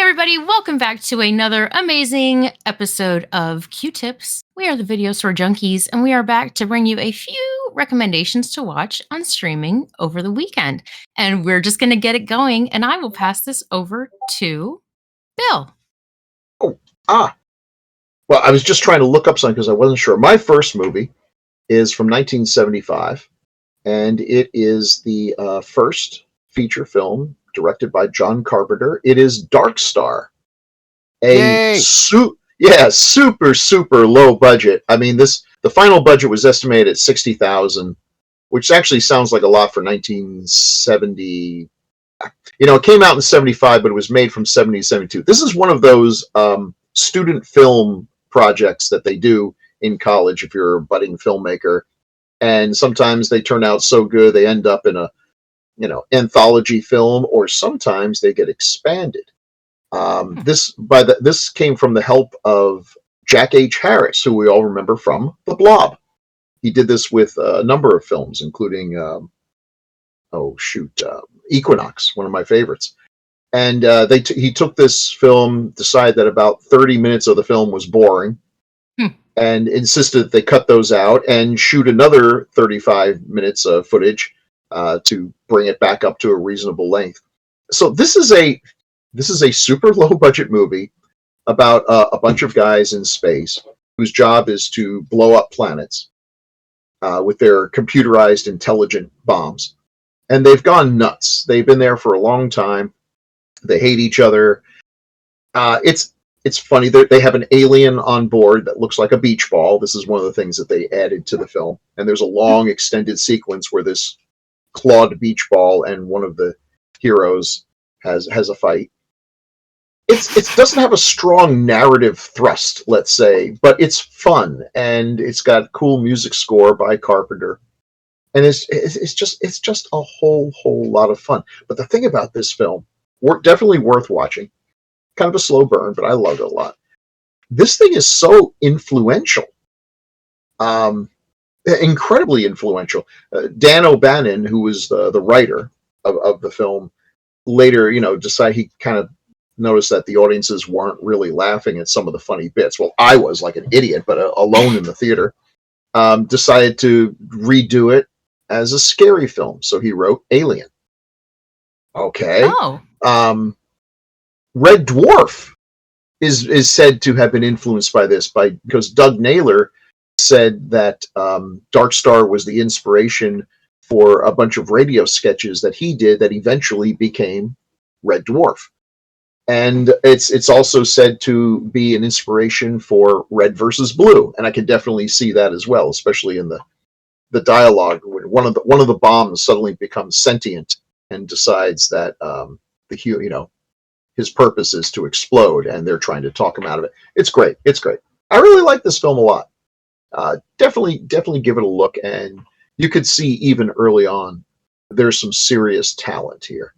everybody, welcome back to another amazing episode of Q-Tips. We are the Video Store Junkies, and we are back to bring you a few recommendations to watch on streaming over the weekend. And we're just going to get it going, and I will pass this over to Bill. Oh, well, I was just trying to look up something because I wasn't sure. My first movie is from 1975, and it is the first feature film directed by John Carpenter. It is Dark Star, super low budget. I mean, the final budget was estimated at $60,000, which actually sounds like a lot for 1970. It came out in 75, but it was made from 70 to 72. This is one of those student film projects that they do in college if you're a budding filmmaker, and sometimes they turn out so good they end up in a anthology film, or sometimes they get expanded. This came from the help of Jack H. Harris, who we all remember from The Blob. He did this with a number of films, including Equinox, one of my favorites. And he took this film, decided that about 30 minutes of the film was boring, and insisted that they cut those out and shoot another 35 minutes of footage to bring it back up to a reasonable length. So this is a super low budget movie about a bunch of guys in space whose job is to blow up planets with their computerized intelligent bombs. And they've gone nuts. They've been there for a long time. They hate each other. It's funny. They have an alien on board that looks like a beach ball. This is one of the things that they added to the film. And there's a long extended sequence where this clawed beach ball and one of the heroes has a fight. It doesn't have a strong narrative thrust, let's say, but it's fun, and it's got cool music score by Carpenter, and it's just a whole lot of fun. But the thing about this film, definitely worth watching. Kind of a slow burn, but I loved it a lot. This thing is so influential. Incredibly influential. Dan O'Bannon, who was the writer of the film, later, decided he kind of noticed that the audiences weren't really laughing at some of the funny bits. Well, I was like an idiot, but alone in the theater, decided to redo it as a scary film. So he wrote Alien. Okay. Oh. Red Dwarf is said to have been influenced by this, because Doug Naylor said that Dark Star was the inspiration for a bunch of radio sketches that he did that eventually became Red Dwarf. And it's also said to be an inspiration for Red versus Blue, and I can definitely see that as well, especially in the dialogue when one of the bombs suddenly becomes sentient and decides that his purpose is to explode, and they're trying to talk him out of it. It's great. I really like this film a lot. Definitely give it a look, and you could see even early on there's some serious talent here.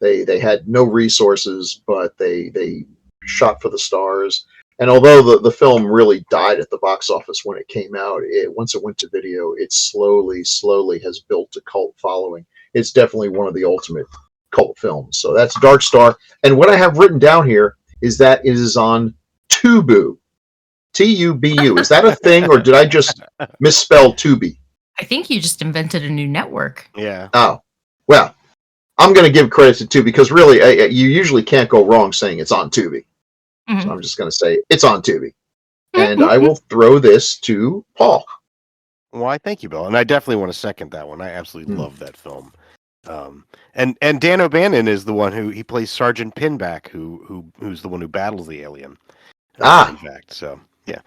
They had no resources, but they shot for the stars. And although the film really died at the box office when it came out, once it went to video, it slowly has built a cult following. It's definitely one of the ultimate cult films. So that's Dark Star. And what I have written down here is that it is on Tubu. Tubu. Is that a thing, or did I just misspell Tubi? I think you just invented a new network. Yeah. Oh, well, I'm going to give credit to Tubi, because really, you usually can't go wrong saying it's on Tubi. Mm-hmm. So I'm just going to say it's on Tubi. And I will throw this to Paul. Why, thank you, Bill. And I definitely want to second that one. I absolutely love that film. And Dan O'Bannon is the one he plays Sergeant Pinback, who's the one who battles the alien. In fact, so yeah.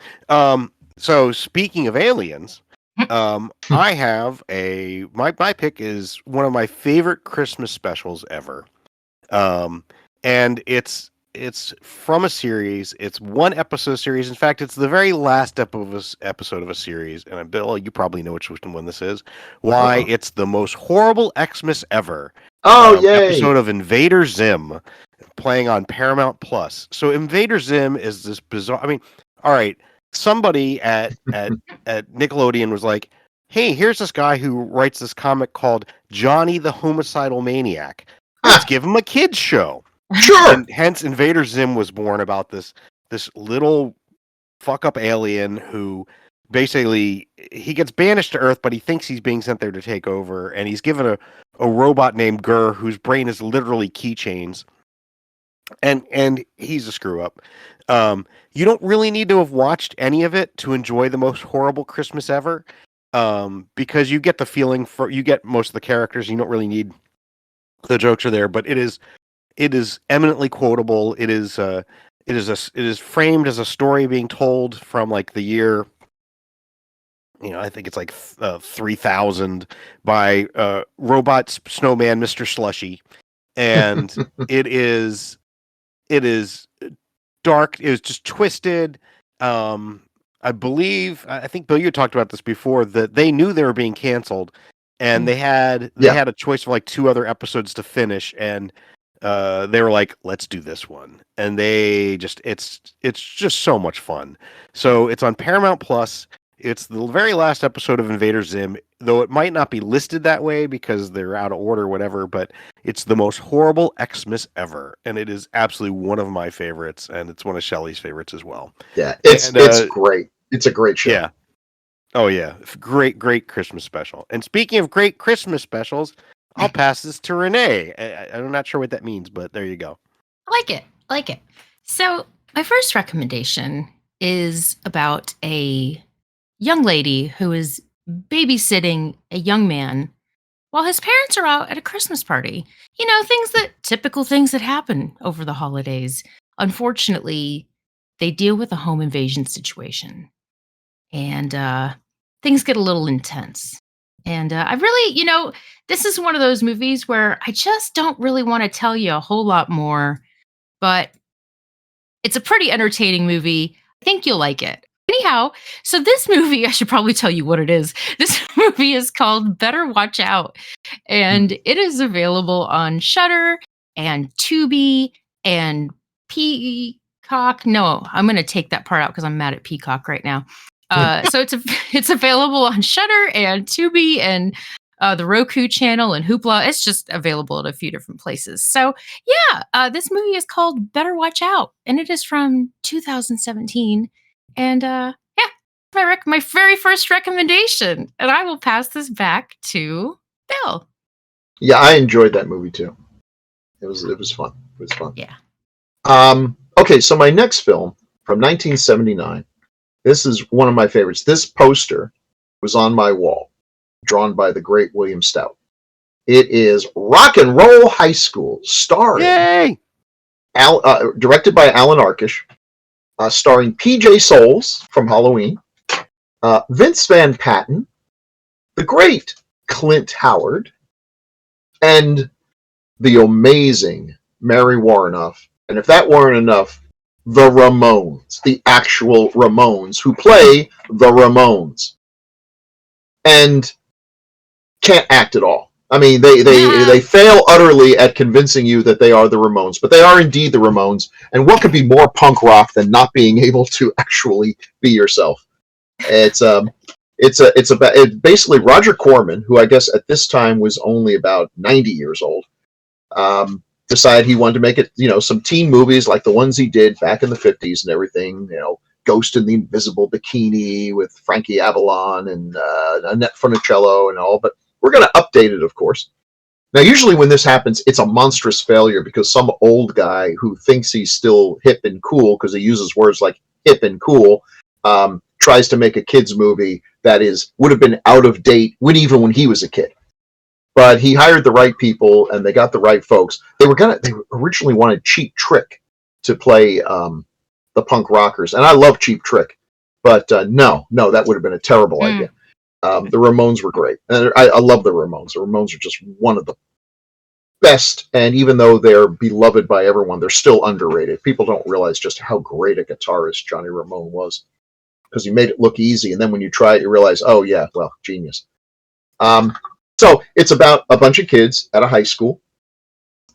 So speaking of aliens, I have my pick is one of my favorite Christmas specials ever, and it's from a series. It's one episode series. In fact, it's the very last episode of a series. And Bill, you probably know which one this is. Why? It's the most horrible Xmas ever. Oh, yay! Episode of Invader Zim, playing on Paramount Plus. So Invader Zim is this bizarre. I mean, all right, somebody at Nickelodeon was like, "Hey, here's this guy who writes this comic called Johnny the Homicidal Maniac. Let's give him a kids show." Sure. And hence Invader Zim was born about this little fuck up alien who basically he gets banished to Earth, but he thinks he's being sent there to take over, and he's given a robot named Gur whose brain is literally keychains. And he's a screw up. You don't really need to have watched any of it to enjoy the most horrible Christmas ever, because you get the feeling you get most of the characters. You don't really need the jokes are there, but it is eminently quotable. It is framed as a story being told from like the year, I think it's like 3000 by robot snowman Mr. Slushy, and it is dark. It was just twisted. I think Bill, you talked about this before, that they knew they were being canceled, and they had a choice of like 2 other episodes to finish, and they were like, let's do this one. And it's just so much fun. So it's on Paramount Plus. It's the very last episode of Invader Zim, though it might not be listed that way because they're out of order or whatever, but it's the most horrible Xmas ever. And it is absolutely one of my favorites, and it's one of Shelley's favorites as well. Yeah, it's great. It's a great show. Yeah. Oh, yeah. Great Christmas special. And speaking of great Christmas specials, I'll pass this to Renee. I'm not sure what that means, but there you go. I like it. So my first recommendation is about a young lady who is babysitting a young man while his parents are out at a Christmas party. Typical things that happen over the holidays. Unfortunately, they deal with a home invasion situation, and things get a little intense. And I really, this is one of those movies where I just don't really want to tell you a whole lot more, but it's a pretty entertaining movie. I think you'll like it. Anyhow, so this movie, I should probably tell you what it is. This movie is called Better Watch Out, and it is available on Shudder and Tubi and Peacock. No, I'm going to take that part out because I'm mad at Peacock right now. So it's available on Shudder and Tubi and the Roku channel and Hoopla. It's just available at a few different places. So yeah, this movie is called Better Watch Out, and it is from 2017. And my very first recommendation. And I will pass this back to Bill. Yeah, I enjoyed that movie too. It was fun. It was fun. Yeah. Okay, so my next film from 1979. This is one of my favorites. This poster was on my wall, drawn by the great William Stout. It is Rock and Roll High School, starring directed by Alan Arkush, starring P.J. Soles from Halloween, Vince Van Patten, the great Clint Howard, and the amazing Mary Warrenoff. And if that weren't enough, the Ramones, the actual Ramones, who play the Ramones, and can't act at all. I mean, they fail utterly at convincing you that they are the Ramones, but they are indeed the Ramones. And what could be more punk rock than not being able to actually be yourself? It's basically Roger Corman, who I guess at this time was only about 90 years old, decided he wanted to make it, some teen movies like the ones he did back in the 50s and everything, Ghost in the Invisible Bikini with Frankie Avalon and Annette Funicello and all, but we're going to update it, of course. Now, usually when this happens, it's a monstrous failure because some old guy who thinks he's still hip and cool because he uses words like hip and cool tries to make a kid's movie that would have been out of date even when he was a kid. But he hired the right people and they got the right folks. They originally wanted Cheap Trick to play the punk rockers, and I love Cheap Trick, but no, that would have been a terrible idea. The Ramones were great, and I love the Ramones. The Ramones are just one of the best, and even though they're beloved by everyone, they're still underrated. People don't realize just how great a guitarist Johnny Ramone was, because he made it look easy, and then when you try it, you realize, oh yeah, well, genius. So it's about a bunch of kids at a high school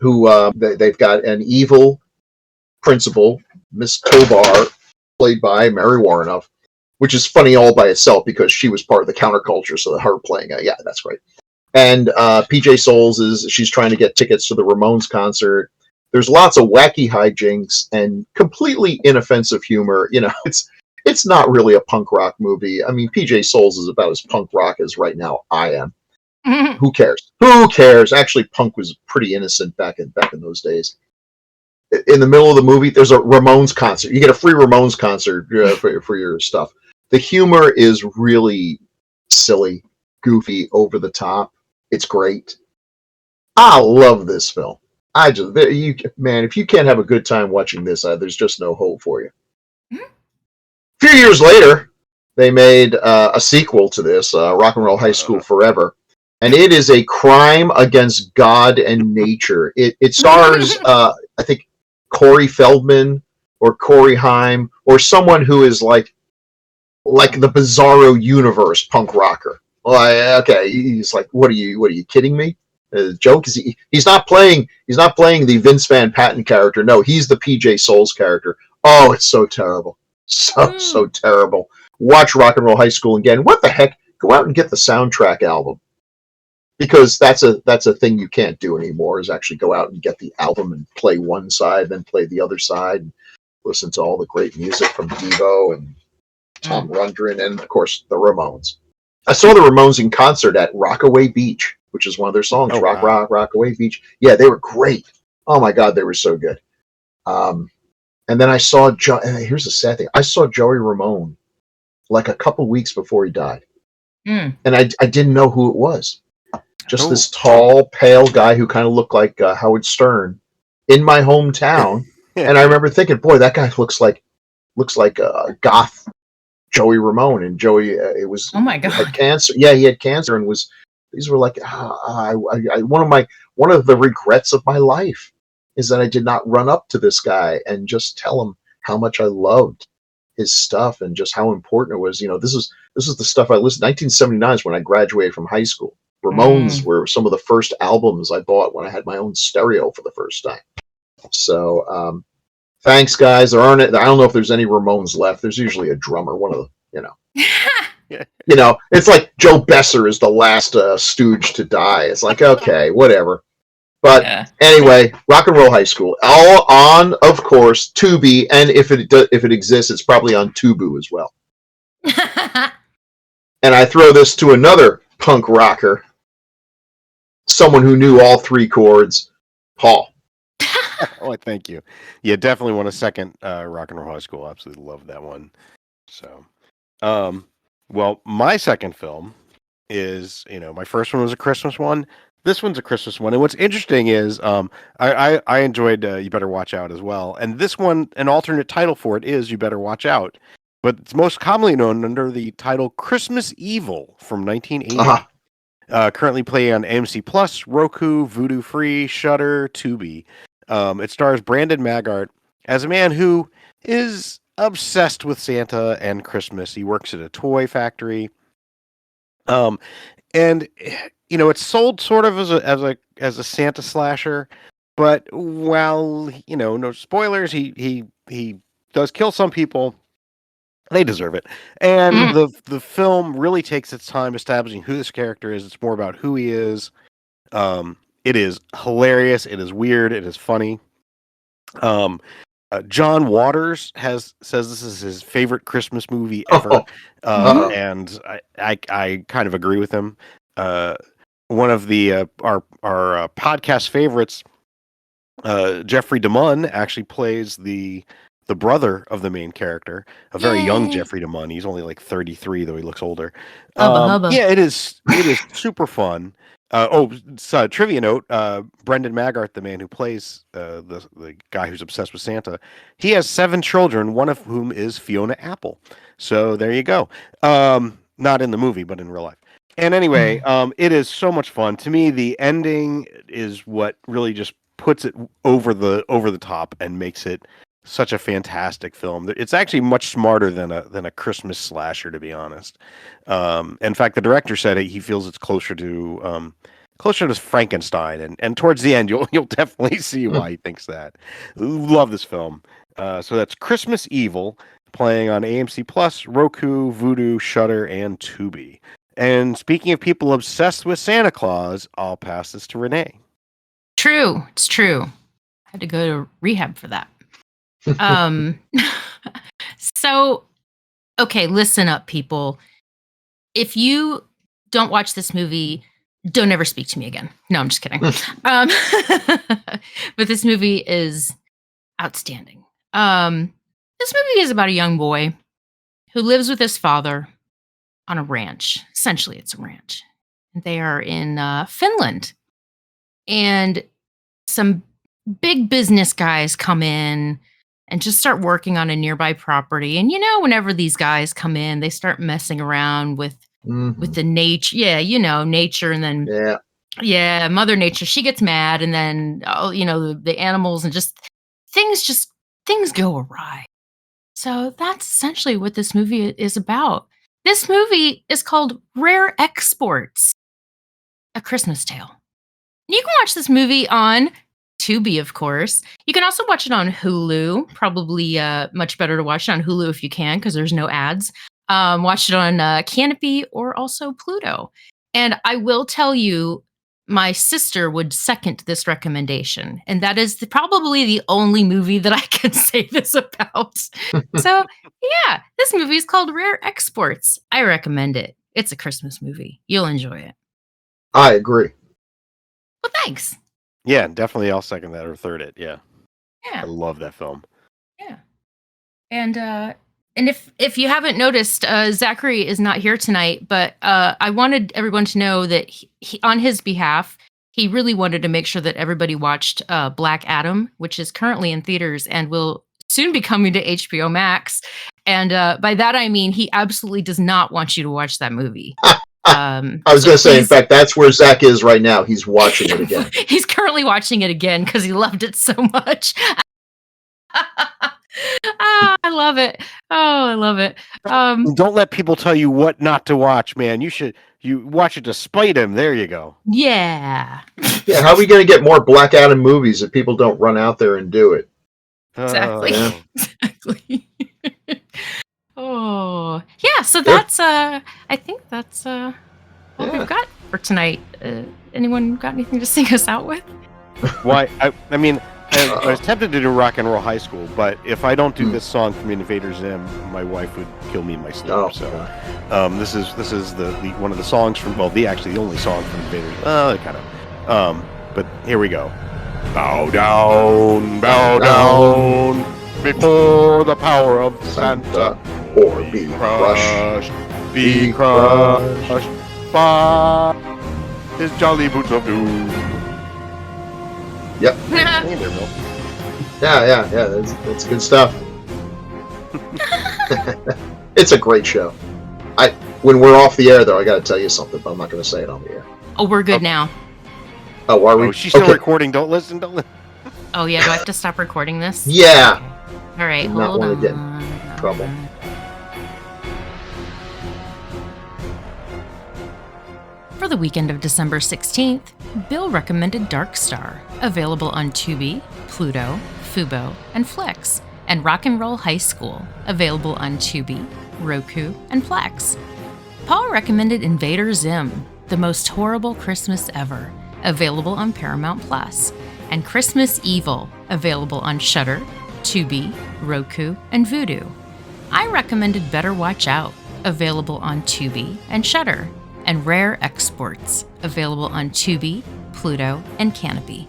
who they've got an evil principal, Miss Tobar, played by Mary Warrenoff, which is funny all by itself because she was part of the counterculture, so her playing yeah, that's great. And PJ Soles she's trying to get tickets to the Ramones concert, There's lots of wacky hijinks and completely inoffensive humor. It's not really a punk rock movie. I mean, PJ Souls is about as punk rock as right now I am. Who cares? Who cares? Actually, punk was pretty innocent back in those days. In the middle of the movie, there's a Ramones concert. You get a free Ramones concert for your stuff. The humor is really silly, goofy, over the top. It's great. I love this film. If you can't have a good time watching this, there's just no hope for you. A few years later, they made a sequel to this, Rock and Roll High School Forever, and it is a crime against God and nature. It stars, I think, Corey Feldman or Corey Haim or someone who is like the Bizarro Universe punk rocker. Well, okay, he's like, what are you kidding me? The joke is he's not playing the Vince Van Patten character. No, he's the PJ Souls character. Oh, it's so terrible. So terrible. Watch Rock and Roll High School again. What the heck? Go out and get the soundtrack album. Because that's a thing you can't do anymore, is actually go out and get the album and play one side, then play the other side, and listen to all the great music from Devo and Tom Rundgren, and of course the Ramones. I saw the Ramones in concert at Rockaway Beach, which is one of their songs. Rockaway Beach. Yeah, they were great. Oh my God, they were so good. And then I saw here's the sad thing. I saw Joey Ramone like a couple weeks before he died. And I didn't know who it was. Just this tall, pale guy who kind of looked like Howard Stern in my hometown. And I remember thinking, boy, that guy looks like a goth Joey Ramone. And Joey, it was, oh my God, had cancer. Yeah, he had cancer and these were like, one of the regrets of my life is that I did not run up to this guy and just tell him how much I loved his stuff and just how important it was. This is the stuff I listened. 1979 is when I graduated from high school. Ramones were some of the first albums I bought when I had my own stereo for the first time. So, thanks, guys. I don't know if there's any Ramones left. There's usually a drummer, one of the, it's like Joe Besser is the last stooge to die. It's like, okay, whatever. But anyway, Rock and Roll High School, all on, of course, Tubi, and if it exists, it's probably on Tubu as well. And I throw this to another punk rocker, someone who knew all three chords, Paul. Oh, thank you. Yeah, definitely want a second Rock and Roll High School. Absolutely love that one. So, well, my second film is, my first one was a Christmas one. This one's a Christmas one. And what's interesting is I enjoyed You Better Watch Out as well. And this one, an alternate title for it is You Better Watch Out. But it's most commonly known under the title Christmas Evil from 1980. Uh-huh. Currently playing on AMC Plus, Roku, Vudu Free, Shudder, Tubi. It stars Brandon Maggart as a man who is obsessed with Santa and Christmas. He works at a toy factory. And it's sold sort of as a Santa slasher, but while no spoilers, he does kill some people. They deserve it. And the film really takes its time establishing who this character is. It's more about who he is. It is hilarious. It is weird. It is funny. John Waters says this is his favorite Christmas movie ever. And I kind of agree with him. One of the our podcast favorites, Jeffrey DeMunn, actually plays the brother of the main character, a very young Jeffrey DeMunn. He's only like 33, though he looks older. Yeah, it is super fun. Trivia note: Brendan Maggart, the man who plays the guy who's obsessed with Santa, he has 7 children, one of whom is Fiona Apple. So there you go. Not in the movie, but in real life. And anyway, it is so much fun. To me, the ending is what really just puts it over the top and makes it such a fantastic film. It's actually much smarter than a Christmas slasher, to be honest. In fact, the director said he feels it's closer to Frankenstein, and towards the end, you'll definitely see why he thinks that. Love this film. So that's Christmas Evil, playing on AMC Plus, Roku, Vudu, Shudder, and Tubi. And speaking of people obsessed with Santa Claus, I'll pass this to Renee. True. It's true. Had to go to rehab for that. Um, so, okay, listen up, people. If you don't watch this movie, don't ever speak to me again. No, I'm just kidding. um, but this movie is outstanding. This movie is about a young boy who lives with his father on a ranch. Essentially, it's a ranch. They are in Finland. And some big business guys come in and just start working on a nearby property. And whenever these guys come in, they start messing around with the nature. Yeah, nature, and then Mother Nature. She gets mad, and then the animals and things go awry. So that's essentially what this movie is about. This movie is called Rare Exports: A Christmas Tale. You can watch this movie on Tubi, of course. You can also watch it on Hulu. Probably much better to watch it on Hulu if you can, because there's no ads. Watch it on Canopy or also Pluto. And I will tell you, my sister would second this recommendation. And that is probably the only movie that I can say this about. So, yeah, this movie is called Rare Exports. I recommend it. It's a Christmas movie. You'll enjoy it. I agree. Well, thanks. Yeah, definitely. I'll second that or third it. Yeah. Yeah. I love that film. Yeah. And if you haven't noticed, Zachary is not here tonight, but I wanted everyone to know that he, on his behalf, he really wanted to make sure that everybody watched Black Adam, which is currently in theaters and will soon be coming to HBO Max. And by that, I mean, he absolutely does not want you to watch that movie. I was going to say, in fact, that's where Zach is right now. He's watching it again. He's currently watching it again because he loved it so much. I love it. Oh, I love it. Don't let people tell you what not to watch, man. You watch it to spite him. There you go. Yeah. Yeah, how are we going to get more Black Adam movies if people don't run out there and do it? Exactly. Exactly. Oh, yeah. So that's I think that's all we've got for tonight. Anyone got anything to sing us out with? Why? I mean, I was tempted to do Rock and Roll High School, but if I don't do this song from Invader Zim, my wife would kill me in my sleep. This is the one of the songs from the only song from Invader Zim. Kind of. But here we go. Bow down before the power of Santa, or be crushed. Be crushed by his jolly boots of doom. Yep. Yeah. That's good stuff. It's a great show. When we're off the air, though, I got to tell you something, but I'm not going to say it on the air. Oh, we're good now. Oh, are we? Oh, she's still recording. Don't listen. Oh, yeah. Do I have to stop recording this? Yeah. Okay. All right. Hold on. Get in trouble. For the weekend of December 16th, Bill recommended Dark Star, available on Tubi, Pluto, Fubo, and Flix, and Rock and Roll High School, available on Tubi, Roku, and Plex. Paul recommended Invader Zim, The Most Horrible Christmas Ever, available on Paramount Plus, and Christmas Evil, available on Shudder, Tubi, Roku, and Vudu. I recommended Better Watch Out, available on Tubi and Shudder, and Rare Exports, available on Tubi, Pluto, and Canopy.